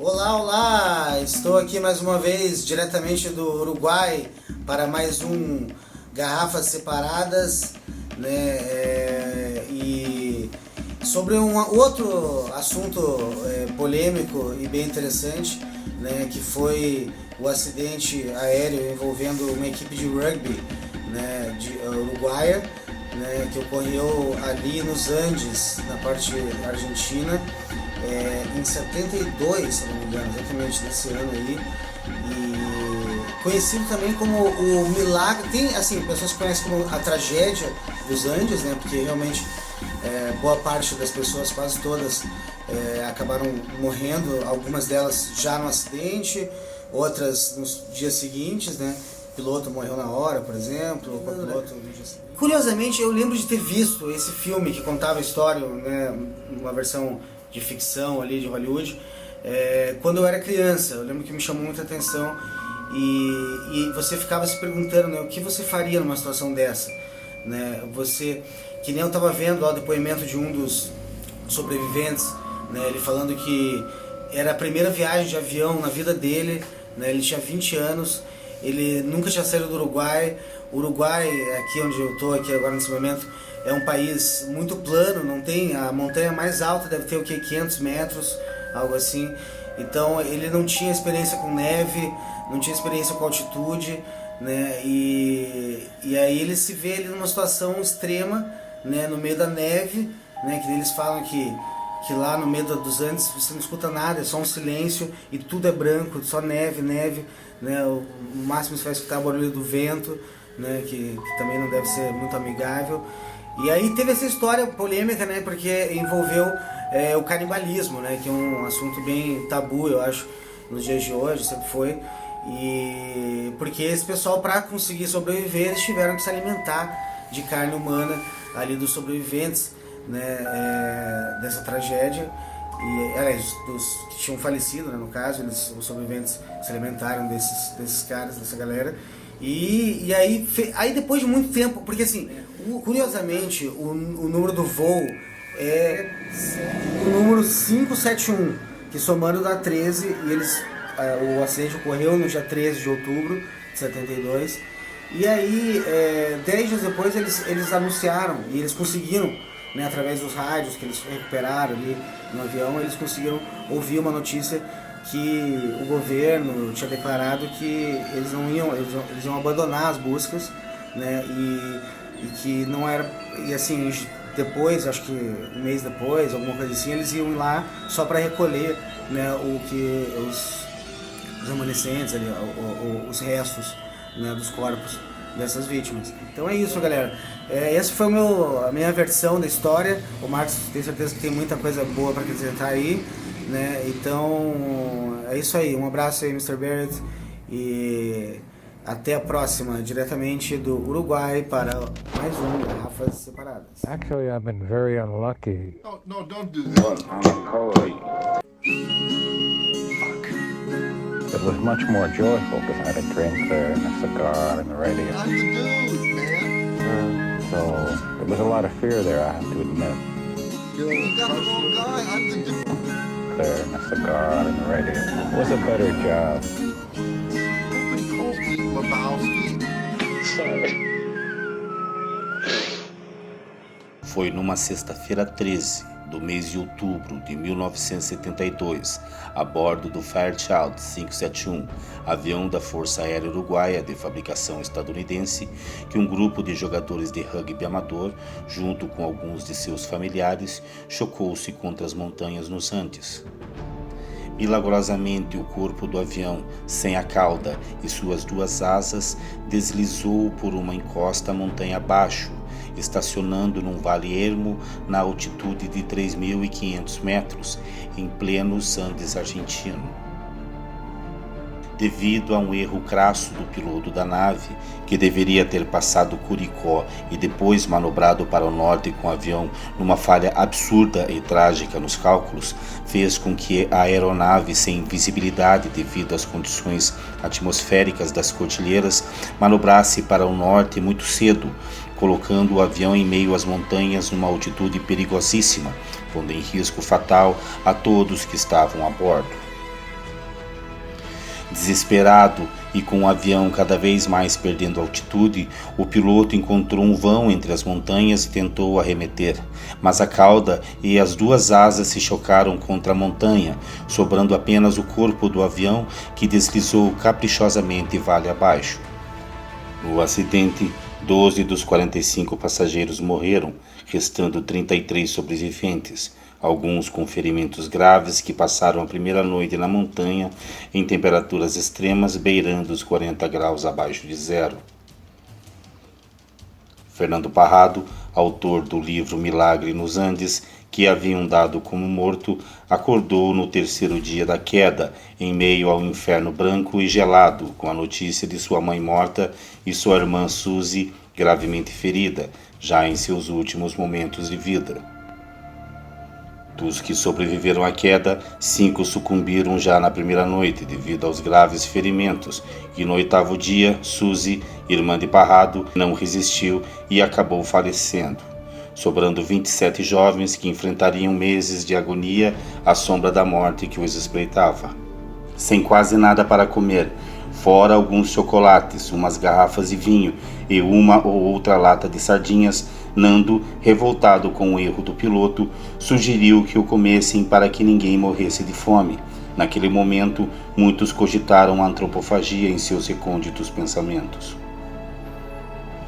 Olá, olá! Estou aqui mais uma vez diretamente do Uruguai para mais um Garrafas Separadas, né? E sobre um outro assunto polêmico e bem interessante, né? Que foi o acidente aéreo envolvendo uma equipe de rugby, né? Uruguaia, né? Que ocorreu ali nos Andes, na parte argentina. Em 72, se não me engano, exatamente desse ano aí, e conhecido também como o milagre. Tem assim, pessoas que conhecem como a tragédia dos Andes, né? Porque realmente boa parte das pessoas, quase todas, acabaram morrendo, algumas delas já no acidente, outras nos dias seguintes, né? O piloto morreu na hora, por exemplo, o piloto no dia seguinte. Curiosamente, eu lembro de ter visto esse filme que contava a história, né? Uma versão de ficção ali de Hollywood, quando eu era criança. Eu lembro que me chamou muita atenção e você ficava se perguntando, né, o que você faria numa situação dessa, né? Você, que nem eu estava vendo lá o depoimento de um dos sobreviventes, né, ele falando que era a primeira viagem de avião na vida dele, né, ele tinha 20 anos, ele nunca tinha saído do Uruguai. O Uruguai, aqui onde eu estou aqui agora nesse momento, é um país muito plano, não tem, a montanha mais alta deve ter o que, 500 metros, algo assim. Então ele não tinha experiência com neve, não tinha experiência com altitude, né? E aí ele se vê ali numa situação extrema, né? No meio da neve, né? Que eles falam que lá no meio dos Andes você não escuta nada, é só um silêncio e tudo é branco, só neve, neve, né? O máximo você vai escutar o barulho do vento, né? Que também não deve ser muito amigável. E aí teve essa história polêmica, né, porque envolveu o canibalismo, né, que é um assunto bem tabu, eu acho, nos dias de hoje, sempre foi. E porque esse pessoal, para conseguir sobreviver, eles tiveram que se alimentar de carne humana ali dos sobreviventes, né, dessa tragédia. E, aliás, dos que tinham falecido, né, no caso, os sobreviventes se alimentaram desses caras, dessa galera. E aí depois de muito tempo, porque assim, curiosamente, o número do voo é o número 571, que somando dá 13, e o acidente ocorreu no dia 13 de outubro de 72. E aí, 10 dias depois, eles anunciaram, e eles conseguiram, né, através dos rádios que eles recuperaram ali no avião, eles conseguiram ouvir uma notícia que o governo tinha declarado que eles iam abandonar as buscas, né, e que não era, e assim, depois, acho que um mês depois, alguma coisa assim, eles iam lá só para recolher, né, os remanescentes ali, os restos, né, dos corpos dessas vítimas. Então é isso, galera. Essa foi a minha versão da história. O Marcos tem certeza que tem muita coisa boa para acrescentar aí, né? Então é isso aí. Um abraço aí, Mr. Barrett, e até a próxima, diretamente do Uruguai para mais um Garrafas Separadas. Actually, I've been very unlucky. No, don't do that. It was much more joyful because I had a drink there and a cigar and the radio. I'm the dude, man. So it was a lot of fear there, I have to admit. You got the wrong guy. I'm the dude. There and a cigar and the radio. It was a better job. Pretty cool, Pete Lebowski. Foi numa sexta-feira 13 do mês de outubro de 1972, a bordo do Fairchild 571, avião da Força Aérea Uruguaia de fabricação estadunidense, que um grupo de jogadores de rugby amador, junto com alguns de seus familiares, chocou-se contra as montanhas nos Andes. Milagrosamente, o corpo do avião, sem a cauda e suas duas asas, deslizou por uma encosta montanha abaixo, estacionando num vale ermo na altitude de 3.500 metros, em plenos Andes argentino. Devido a um erro crasso do piloto da nave, que deveria ter passado Curicó e depois manobrado para o norte com o avião numa falha absurda e trágica nos cálculos, fez com que a aeronave, sem visibilidade devido às condições atmosféricas das cordilheiras, manobrasse para o norte muito cedo, colocando o avião em meio às montanhas numa altitude perigosíssima, pondo em risco fatal a todos que estavam a bordo. Desesperado e com o avião cada vez mais perdendo altitude, o piloto encontrou um vão entre as montanhas e tentou arremeter, mas a cauda e as duas asas se chocaram contra a montanha, sobrando apenas o corpo do avião, que deslizou caprichosamente vale abaixo. No acidente, 12 dos 45 passageiros morreram, restando 33 sobreviventes, alguns com ferimentos graves que passaram a primeira noite na montanha em temperaturas extremas beirando os 40 graus abaixo de zero. Fernando Parrado, autor do livro Milagre nos Andes, que haviam dado como morto, acordou no terceiro dia da queda, em meio ao inferno branco e gelado, com a notícia de sua mãe morta e sua irmã Suzy gravemente ferida, já em seus últimos momentos de vida. Dos que sobreviveram à queda, 5 sucumbiram já na primeira noite devido aos graves ferimentos, e no 8º dia, Suzy, irmã de Parrado, não resistiu e acabou falecendo, sobrando 27 jovens que enfrentariam meses de agonia à sombra da morte que os espreitava. Sem quase nada para comer, fora alguns chocolates, umas garrafas de vinho e uma ou outra lata de sardinhas, Nando, revoltado com o erro do piloto, sugeriu que o comessem para que ninguém morresse de fome. Naquele momento, muitos cogitaram a antropofagia em seus recônditos pensamentos.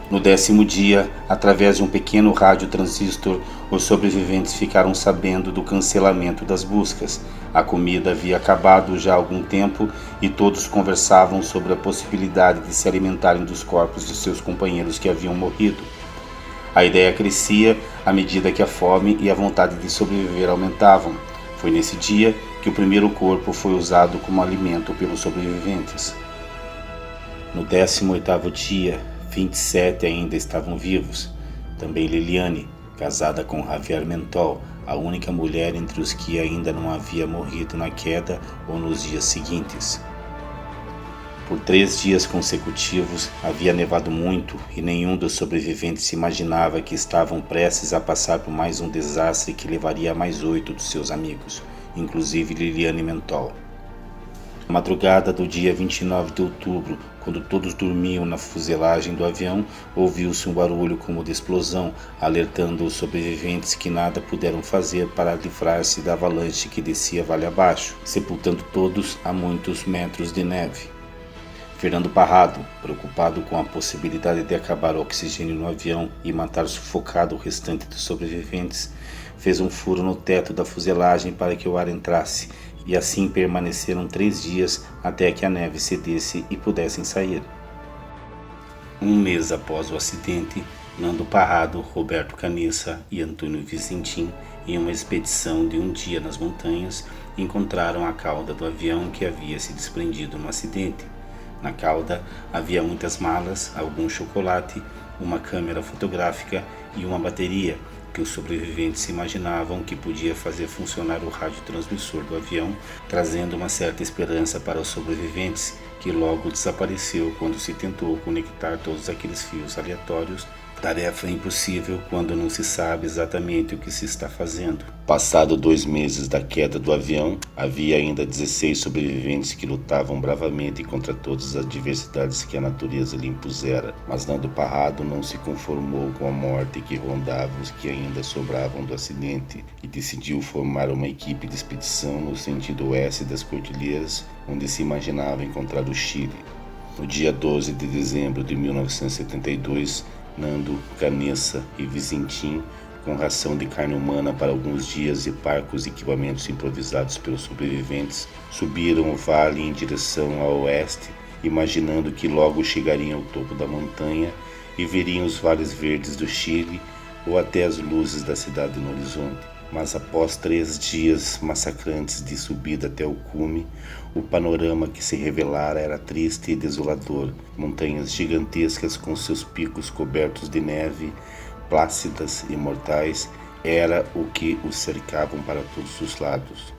No 10º dia, através de um pequeno rádio transistor, os sobreviventes ficaram sabendo do cancelamento das buscas. A comida havia acabado já há algum tempo e todos conversavam sobre a possibilidade de se alimentarem dos corpos de seus companheiros que haviam morrido. A ideia crescia à medida que a fome e a vontade de sobreviver aumentavam. Foi nesse dia que o primeiro corpo foi usado como alimento pelos sobreviventes. No 18º dia, 27 ainda estavam vivos. Também Liliane, casada com Javier Mentol, a única mulher entre os que ainda não havia morrido na queda ou nos dias seguintes. Por 3 dias consecutivos havia nevado muito e nenhum dos sobreviventes se imaginava que estavam prestes a passar por mais um desastre que levaria a mais 8 dos seus amigos, inclusive Liliane Mentol. Na madrugada do dia 29 de outubro, quando todos dormiam na fuselagem do avião, ouviu-se um barulho como de explosão, alertando os sobreviventes que nada puderam fazer para livrar-se da avalanche que descia vale abaixo, sepultando todos a muitos metros de neve. Fernando Parrado, preocupado com a possibilidade de acabar o oxigênio no avião e matar sufocado o restante dos sobreviventes, fez um furo no teto da fuselagem para que o ar entrasse, e assim permaneceram 3 dias até que a neve cedesse e pudessem sair. Um mês após o acidente, Nando Parrado, Roberto Canessa e Antônio Vicentim, em uma expedição de um dia nas montanhas, encontraram a cauda do avião que havia se desprendido no acidente. Na cauda havia muitas malas, algum chocolate, uma câmera fotográfica e uma bateria, que os sobreviventes imaginavam que podia fazer funcionar o radiotransmissor do avião, trazendo uma certa esperança para os sobreviventes, que logo desapareceu quando se tentou conectar todos aqueles fios aleatórios, tarefa impossível quando não se sabe exatamente o que se está fazendo. Passado 2 meses da queda do avião, havia ainda 16 sobreviventes que lutavam bravamente contra todas as adversidades que a natureza lhe impusera, mas Nando Parrado não se conformou com a morte que rondava os que ainda sobravam do acidente e decidiu formar uma equipe de expedição no sentido oeste das cordilheiras, onde se imaginava encontrar o Chile. No dia 12 de dezembro de 1972, Nando, Canessa e Vicentim, com ração de carne humana para alguns dias e parcos equipamentos improvisados pelos sobreviventes, subiram o vale em direção ao oeste, imaginando que logo chegariam ao topo da montanha e veriam os vales verdes do Chile ou até as luzes da cidade no horizonte. Mas após 3 dias massacrantes de subida até o cume, o panorama que se revelara era triste e desolador. Montanhas gigantescas com seus picos cobertos de neve, plácidas e mortais, era o que os cercavam para todos os lados.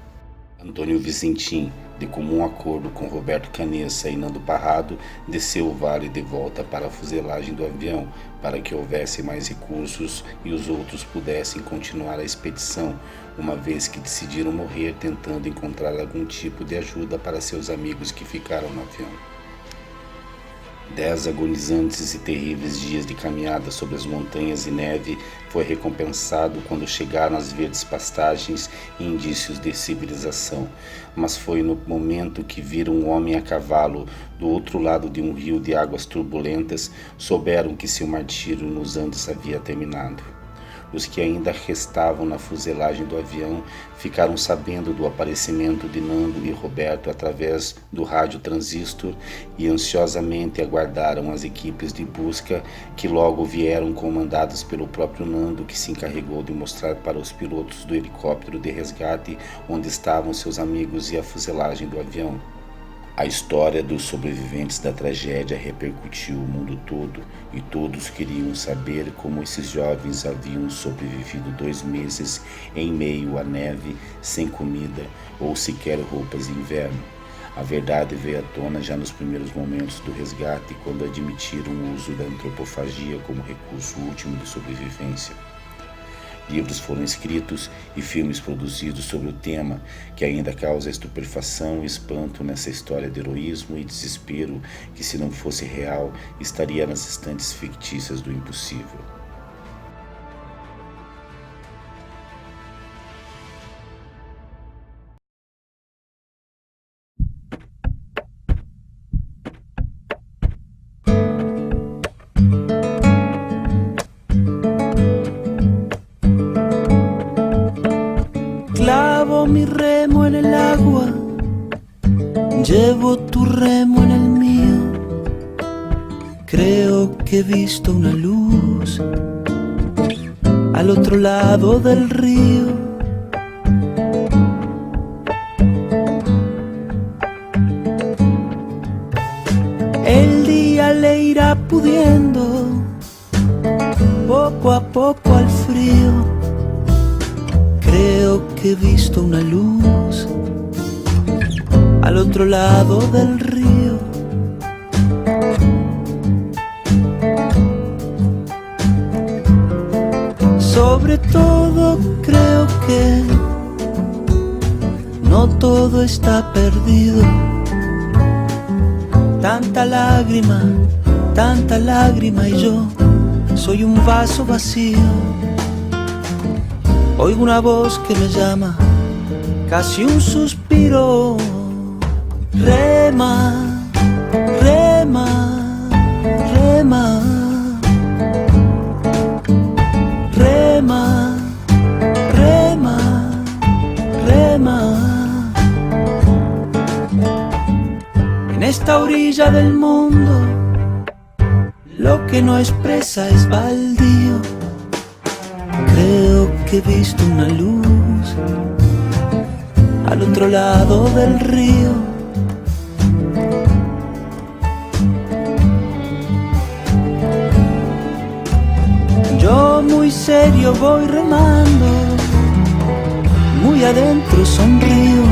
Antônio Vicentim, de comum acordo com Roberto Canessa e Nando Parrado, desceu o vale de volta para a fuselagem do avião, para que houvesse mais recursos e os outros pudessem continuar a expedição, uma vez que decidiram morrer tentando encontrar algum tipo de ajuda para seus amigos que ficaram no avião. 10 agonizantes e terríveis dias de caminhada sobre as montanhas e neve foi recompensado quando chegaram às verdes pastagens e indícios de civilização, mas foi no momento que viram um homem a cavalo do outro lado de um rio de águas turbulentas, souberam que seu martírio nos Andes havia terminado. Os que ainda restavam na fuselagem do avião ficaram sabendo do aparecimento de Nando e Roberto através do rádio transistor e ansiosamente aguardaram as equipes de busca que logo vieram comandadas pelo próprio Nando, que se encarregou de mostrar para os pilotos do helicóptero de resgate onde estavam seus amigos e a fuselagem do avião. A história dos sobreviventes da tragédia repercutiu o mundo todo e todos queriam saber como esses jovens haviam sobrevivido 2 meses em meio à neve, sem comida ou sequer roupas de inverno. A verdade veio à tona já nos primeiros momentos do resgate, quando admitiram o uso da antropofagia como recurso último de sobrevivência. Livros foram escritos e filmes produzidos sobre o tema, que ainda causa estupefação e espanto nessa história de heroísmo e desespero que, se não fosse real, estaria nas estantes fictícias do impossível. Clavo mi remo en el agua, llevo tu remo en el mío. Creo que he visto una luz al otro lado del río. El día le irá pudiendo poco a poco al frío. Creo que he visto una luz al otro lado del río. Sobre todo creo que no todo está perdido. Tanta lágrima y yo soy un vaso vacío. Oigo una voz que me llama, casi un suspiro. Rema, rema, rema. Rema, rema, rema. En esta orilla del mundo, lo que no expresa es baldío. Creo que he visto una luz al otro lado del río. Yo muy serio voy remando, muy adentro sonrío.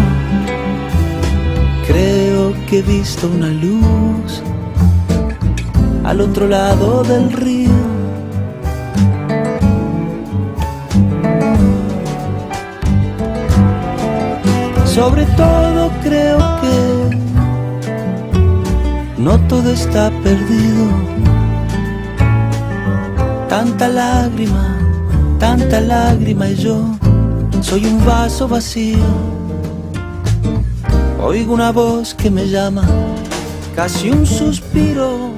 Creo que he visto una luz al otro lado del río. Sobre todo creo que no todo está perdido. Tanta lágrima y yo soy un vaso vacío. Oigo una voz que me llama, casi un suspiro.